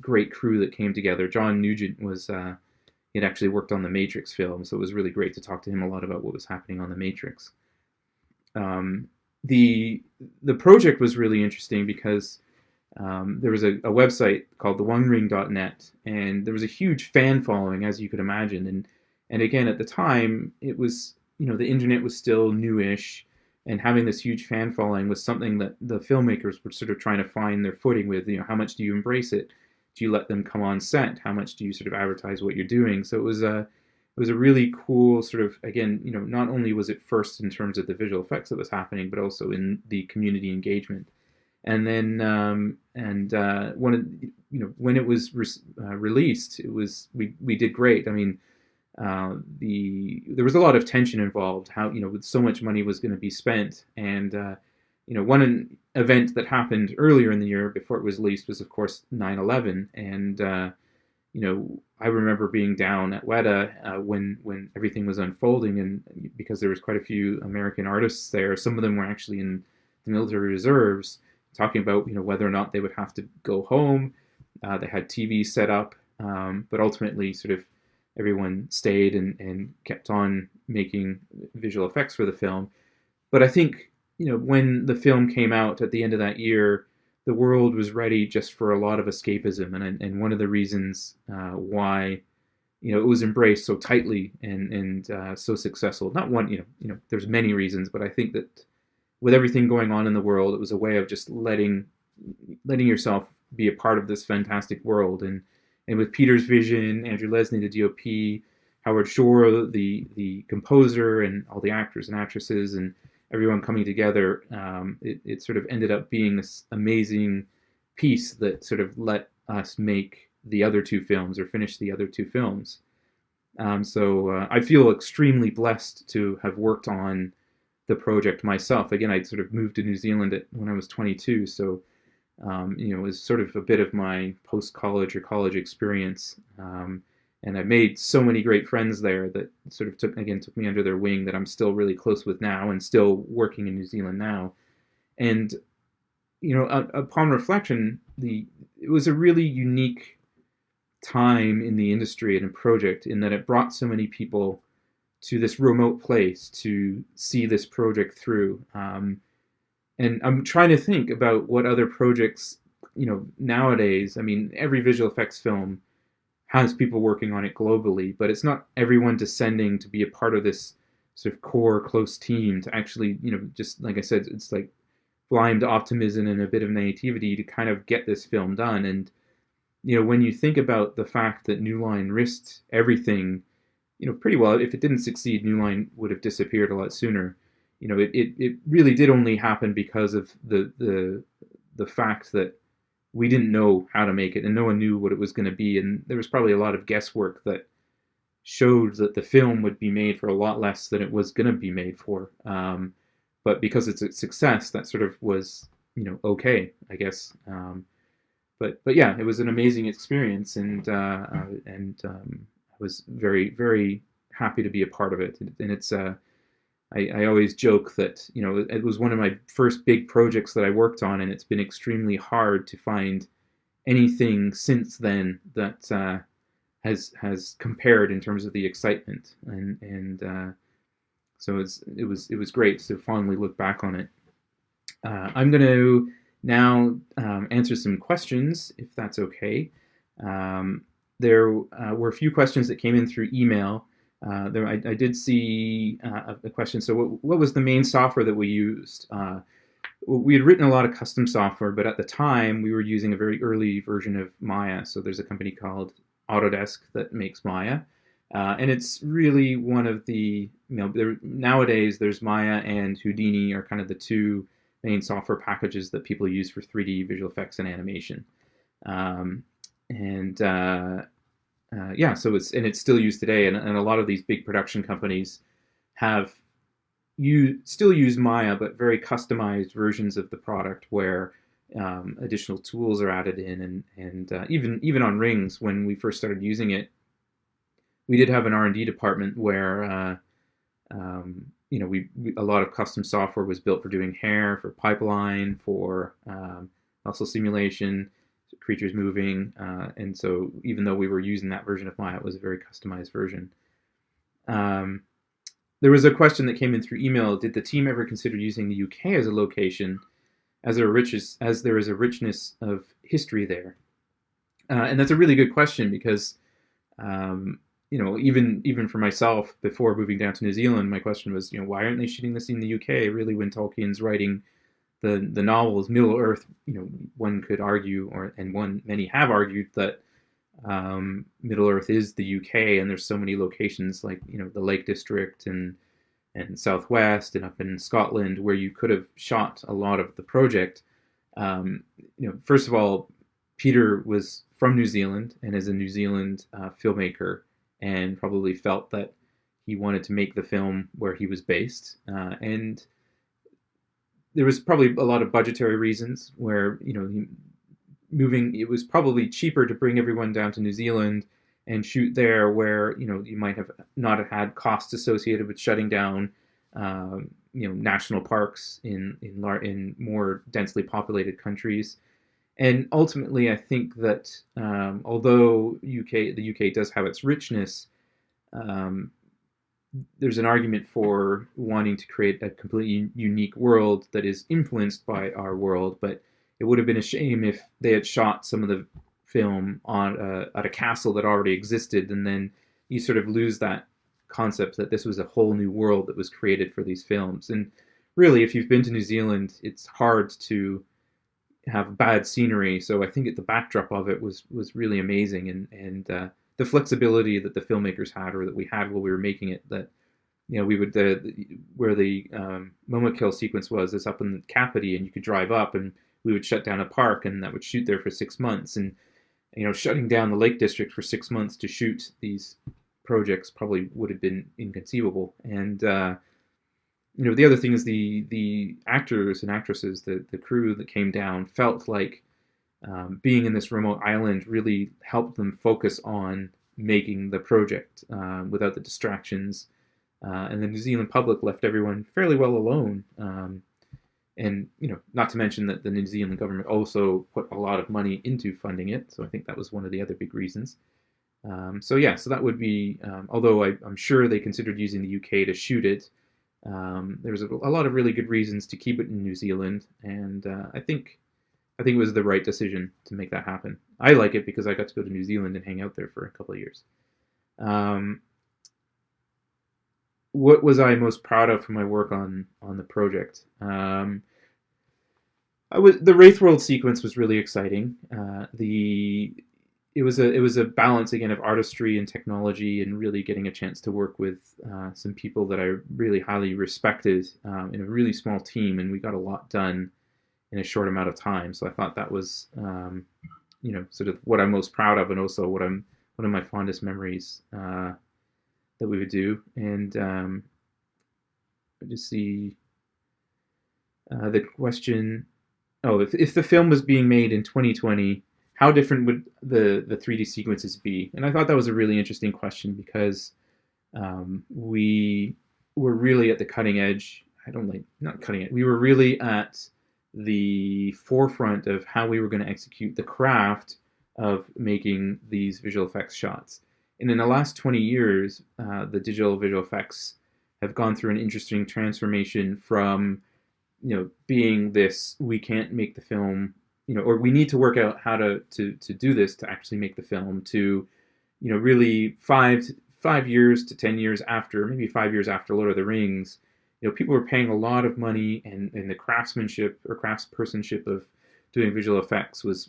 great crew that came together. John Nugent he'd actually worked on the Matrix film, so it was really great to talk to him a lot about what was happening on the Matrix. The project was really interesting because there was a website called theonering.net, and there was a huge fan following, as you could imagine. And again, at the time, it was, the internet was still newish, and having this huge fan following was something that the filmmakers were sort of trying to find their footing with. How much do you embrace it? Do you let them come on set? How much do you sort of advertise what you're doing? So it it was a really cool sort of, again, not only was it first in terms of the visual effects that was happening, but also in the community engagement. And then when it was released, it was we did great. I mean, there was a lot of tension involved. How with so much money was going to be spent, and one event that happened earlier in the year before it was released was, of course, 9/11, and I remember being down at Weta when everything was unfolding, and because there was quite a few American artists there, some of them were actually in the military reserves, talking about whether or not they would have to go home. They had TV set up, but ultimately, sort of everyone stayed and kept on making visual effects for the film. But I think when the film came out at the end of that year, the world was ready just for a lot of escapism, and one of the reasons why it was embraced so tightly and so successful. Not one, there's many reasons, but I think that with everything going on in the world, it was a way of just letting yourself be a part of this fantastic world. And with Peter's vision, Andrew Lesney, the DOP, Howard Shore, the composer, and all the actors and actresses, and everyone coming together, it sort of ended up being this amazing piece that sort of let us make the other two films, or finish the other two films. So I feel extremely blessed to have worked on the project myself. Again, I sort of moved to New Zealand when I was 22, so it was sort of a bit of my post-college or college experience. And I made so many great friends there that sort of took me under their wing, that I'm still really close with now, and still working in New Zealand now. And upon reflection, it was a really unique time in the industry and a project, in that it brought so many people to this remote place to see this project through. And I'm trying to think about what other projects, nowadays. I mean, every visual effects film has people working on it globally, but it's not everyone descending to be a part of this sort of core, close team to actually, just like I said, it's like blind optimism and a bit of naivety to kind of get this film done. And, when you think about the fact that New Line risked everything, pretty well, if it didn't succeed, New Line would have disappeared a lot sooner. It really did only happen because of the fact that we didn't know how to make it, and no one knew what it was going to be, and there was probably a lot of guesswork that showed that the film would be made for a lot less than it was going to be made for. But because it's a success, that sort of was, okay, I guess. But yeah, it was an amazing experience, and I was very, very happy to be a part of it. And it's I always joke that it was one of my first big projects that I worked on, and it's been extremely hard to find anything since then that has compared in terms of the excitement, and so it was great to fondly look back on it. I'm going to now answer some questions, if that's okay. There were a few questions that came in through email. I did see a question. So what was the main software that we used? We had written a lot of custom software, but at the time we were using a very early version of Maya. So there's a company called Autodesk that makes Maya. And it's really one of the, nowadays there's Maya and Houdini are kind of the two main software packages that people use for 3D visual effects and animation. Yeah, so it's still used today, and a lot of these big production companies still use Maya, but very customized versions of the product where additional tools are added in, and even on Rings, when we first started using it, we did have an R&D department where a lot of custom software was built for doing hair, for pipeline, for muscle simulation, creatures moving, and so even though we were using that version of Maya, it was a very customized version. There was a question that came in through email. Did the team ever consider using the UK as a location, as there is a richness of history there? And that's a really good question, because even for myself, before moving down to New Zealand, my question was, why aren't they shooting this in the UK? Really, when Tolkien's writing the novels, Middle Earth, one could argue, many have argued that Middle Earth is the UK, and there's so many locations like the Lake District and Southwest and up in Scotland where you could have shot a lot of the project. First of all, Peter was from New Zealand and is a New Zealand filmmaker, and probably felt that he wanted to make the film where he was based. And there was probably a lot of budgetary reasons where, it was probably cheaper to bring everyone down to New Zealand and shoot there, where you might have not have had costs associated with shutting down national parks in more densely populated countries. And ultimately, I think that although the UK does have its richness, there's an argument for wanting to create a completely unique world that is influenced by our world. But it would have been a shame if they had shot some of the film at a castle that already existed, and then you sort of lose that concept that this was a whole new world that was created for these films. And really, if you've been to New Zealand, it's hard to have bad scenery. So I think the backdrop of it was really amazing, and the flexibility that the filmmakers had, or that we had while we were making it, that we would where the Moma kill sequence was is up in the Kapiti, and you could drive up, and we would shut down a park, and that would shoot there for 6 months. And shutting down the Lake District for 6 months to shoot these projects probably would have been inconceivable. And the other thing is the actors and actresses, the crew that came down, felt like being in this remote island really helped them focus on making the project without the distractions. And the New Zealand public left everyone fairly well alone. And not to mention that the New Zealand government also put a lot of money into funding it. So I think that was one of the other big reasons. So that would be, although I'm sure they considered using the UK to shoot it, there was a lot of really good reasons to keep it in New Zealand. And I think it was the right decision to make that happen. I like it because I got to go to New Zealand and hang out there for a couple of years. What was I most proud of for my work on the project? The Wraithworld sequence was really exciting. It was a balance again of artistry and technology, and really getting a chance to work with some people that I really highly respected in a really small team, and we got a lot done in a short amount of time. So I thought that was sort of what I'm most proud of, and also one of my fondest memories that we would do. And I just see the question. Oh, if the film was being made in 2020, how different would the 3D sequences be? And I thought that was a really interesting question, because we were really at the cutting edge. Not cutting edge. We were really at the forefront of how we were going to execute the craft of making these visual effects shots. And in the last 20 years, the digital visual effects have gone through an interesting transformation from, being this, we can't make the film, or we need to work out how to do this to actually make the film, to, really 5 years to 10 years after, maybe 5 years after Lord of the Rings, people were paying a lot of money, and the craftsmanship or craftspersonship of doing visual effects was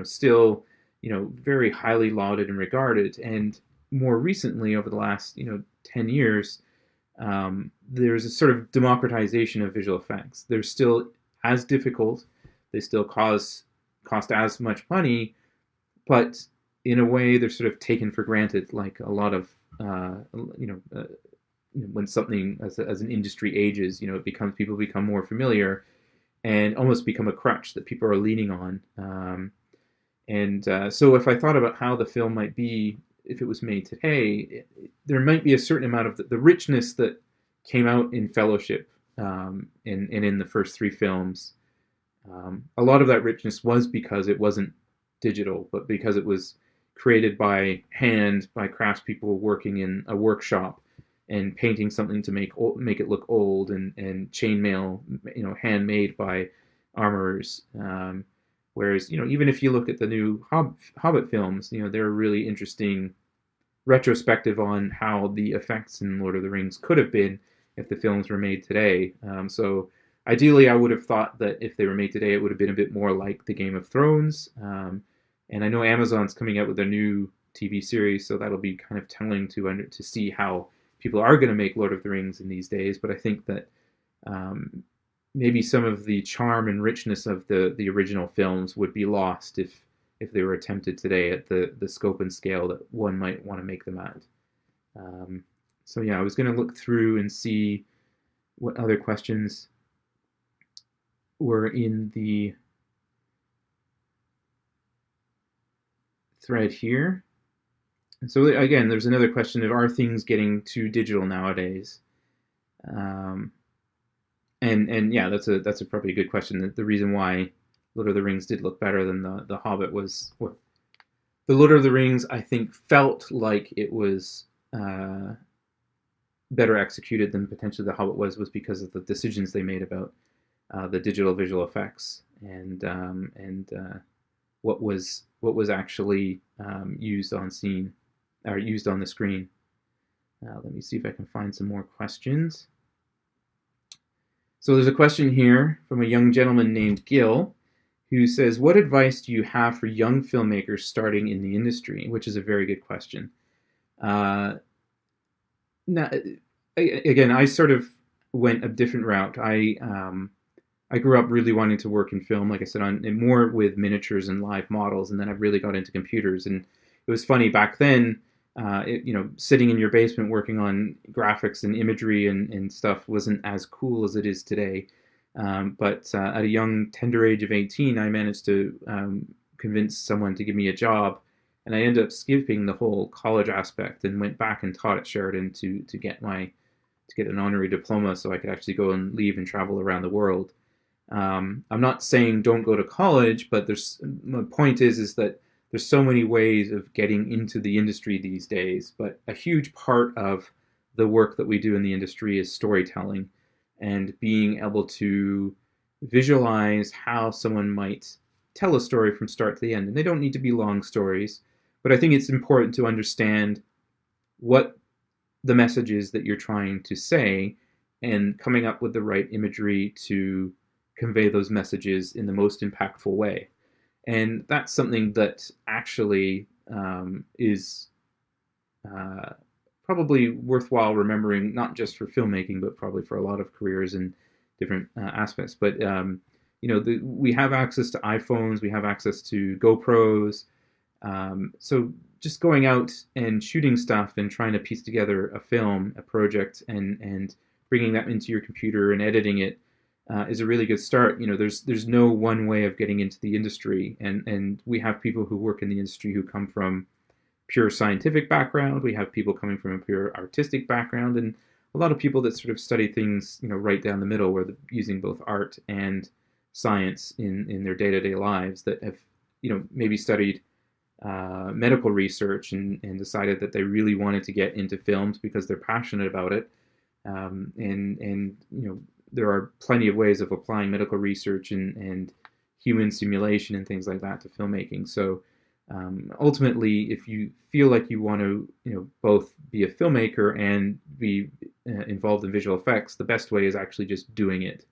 still, very highly lauded and regarded. And more recently, over the last, 10 years, there's a sort of democratization of visual effects. They're still as difficult. They still cost as much money, but in a way they're sort of taken for granted, like a lot of, when something as an industry ages, people become more familiar and almost become a crutch that people are leaning on. So if I thought about how the film might be if it was made today, there might be a certain amount of the richness that came out in Fellowship and in the first 3 films. A lot of that richness was because it wasn't digital, but because it was created by hand, by craftspeople working in a workshop and painting something to make it look old, and chainmail, handmade by armorers. Whereas, even if you look at the new Hobbit films, they're a really interesting retrospective on how the effects in Lord of the Rings could have been if the films were made today. So ideally, I would have thought that if they were made today, it would have been a bit more like the Game of Thrones. And I know Amazon's coming out with a new TV series, so that'll be kind of telling to see how people are going to make Lord of the Rings in these days. But I think that um, maybe some of the charm and richness of the original films would be lost if they were attempted today at the scope and scale that one might want to make them at. Um, so yeah, I was going to look through and see what other questions were in the thread here. And so again, there's another question of, are things getting too digital nowadays? Um, and yeah, that's a probably a good question. The reason why Lord of the Rings did look better than the Hobbit was, well, the Lord of the Rings, I think, felt like it was better executed than potentially the Hobbit was because of the decisions they made about the digital visual effects and what was actually used on scene or used on the screen. Let me see if I can find some more questions. So there's a question here from a young gentleman named Gil, who says, what advice do you have for young filmmakers starting in the industry? Which is a very good question. Now, again, I sort of went a different route. I grew up really wanting to work in film, like I said, more with miniatures and live models, and then I really got into computers. And it was funny back then, sitting in your basement working on graphics and imagery and stuff wasn't as cool as it is today. But at a young, tender age of 18, I managed to convince someone to give me a job, and I ended up skipping the whole college aspect and went back and taught at Sheridan to get an honorary diploma, so I could actually go and leave and travel around the world. I'm not saying don't go to college, but my point is that there's so many ways of getting into the industry these days. But a huge part of the work that we do in the industry is storytelling and being able to visualize how someone might tell a story from start to the end. And they don't need to be long stories, but I think it's important to understand what the message is that you're trying to say and coming up with the right imagery to convey those messages in the most impactful way. And that's something that actually is probably worthwhile remembering, not just for filmmaking, but probably for a lot of careers and different aspects. But we have access to iPhones, we have access to GoPros. So just going out and shooting stuff and trying to piece together a film, a project, and bringing that into your computer and editing it is a really good start. There's no one way of getting into the industry, and we have people who work in the industry who come from pure scientific background. We have people coming from a pure artistic background, and a lot of people that sort of study things, right down the middle, where they're using both art and science in their day-to-day lives, that have, maybe studied medical research and decided that they really wanted to get into films because they're passionate about it. And there are plenty of ways of applying medical research and human simulation and things like that to filmmaking. So ultimately, if you feel like you want to, both be a filmmaker and be involved in visual effects, the best way is actually just doing it.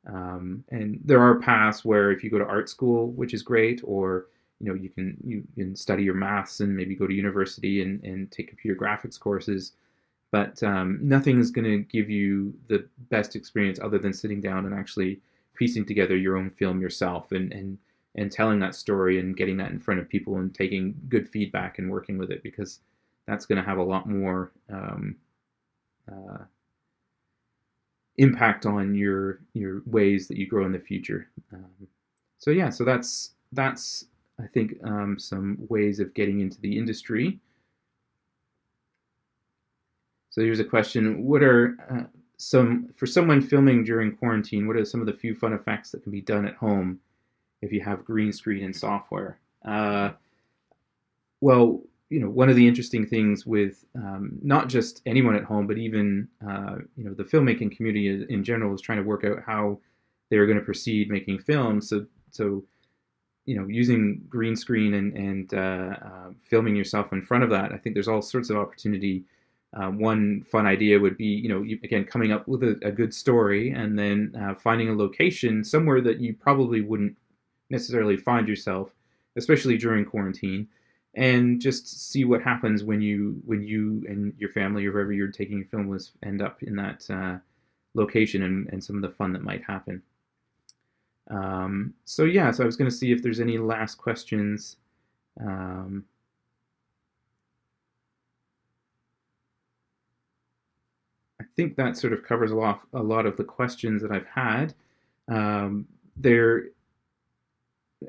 And there are paths where if you go to art school, which is great, or you can study your maths and maybe go to university and take computer graphics courses. But nothing is going to give you the best experience other than sitting down and actually piecing together your own film yourself and telling that story and getting that in front of people and taking good feedback and working with it, because that's going to have a lot more impact on your ways that you grow in the future. So that's I think some ways of getting into the industry. So here's a question: what are for someone filming during quarantine, what are some of the few fun effects that can be done at home if you have green screen and software? Well, one of the interesting things with not just anyone at home, but even the filmmaking community in general is trying to work out how they're going to proceed making films. So using green screen and filming yourself in front of that, I think there's all sorts of opportunity. One fun idea would be, again, coming up with a good story and then finding a location somewhere that you probably wouldn't necessarily find yourself especially during quarantine, and just see what happens when you and your family or wherever you're taking your film was end up in that location, and some of the fun that might happen. So yeah, so I was going to see if there's any last questions. Um, I think that sort of covers a lot of the questions that I've had. They're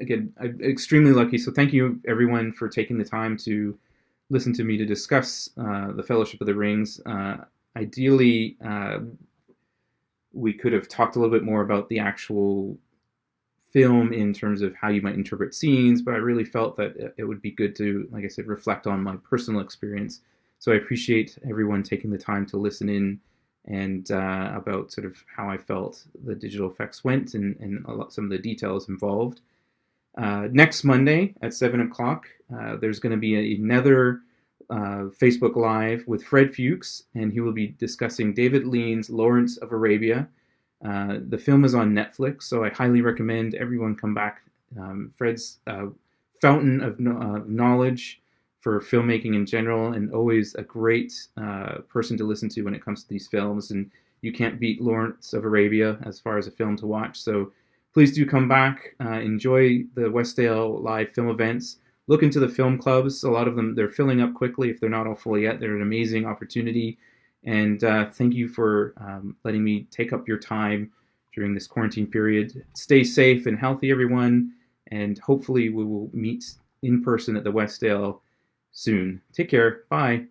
again, I'm extremely lucky. So thank you everyone for taking the time to listen to me to discuss the Fellowship of the Rings. Ideally, we could have talked a little bit more about the actual film in terms of how you might interpret scenes, but I really felt that it would be good to, like I said, reflect on my personal experience. So I appreciate everyone taking the time to listen in and about sort of how I felt the digital effects went, and some of the details involved. Next Monday at 7 o'clock, there's going to be another Facebook Live with Fred Fuchs, and he will be discussing David Lean's Lawrence of Arabia. The film is on Netflix, so I highly recommend everyone come back. Fred's fountain of knowledge for filmmaking in general, and always a great person to listen to when it comes to these films. And you can't beat Lawrence of Arabia as far as a film to watch. So please do come back. Enjoy the Westdale live film events. Look into the film clubs. A lot of them, they're filling up quickly. If they're not all full yet, they're an amazing opportunity. And thank you for letting me take up your time during this quarantine period. Stay safe and healthy, everyone. And hopefully we will meet in person at the Westdale soon. Take care. Bye.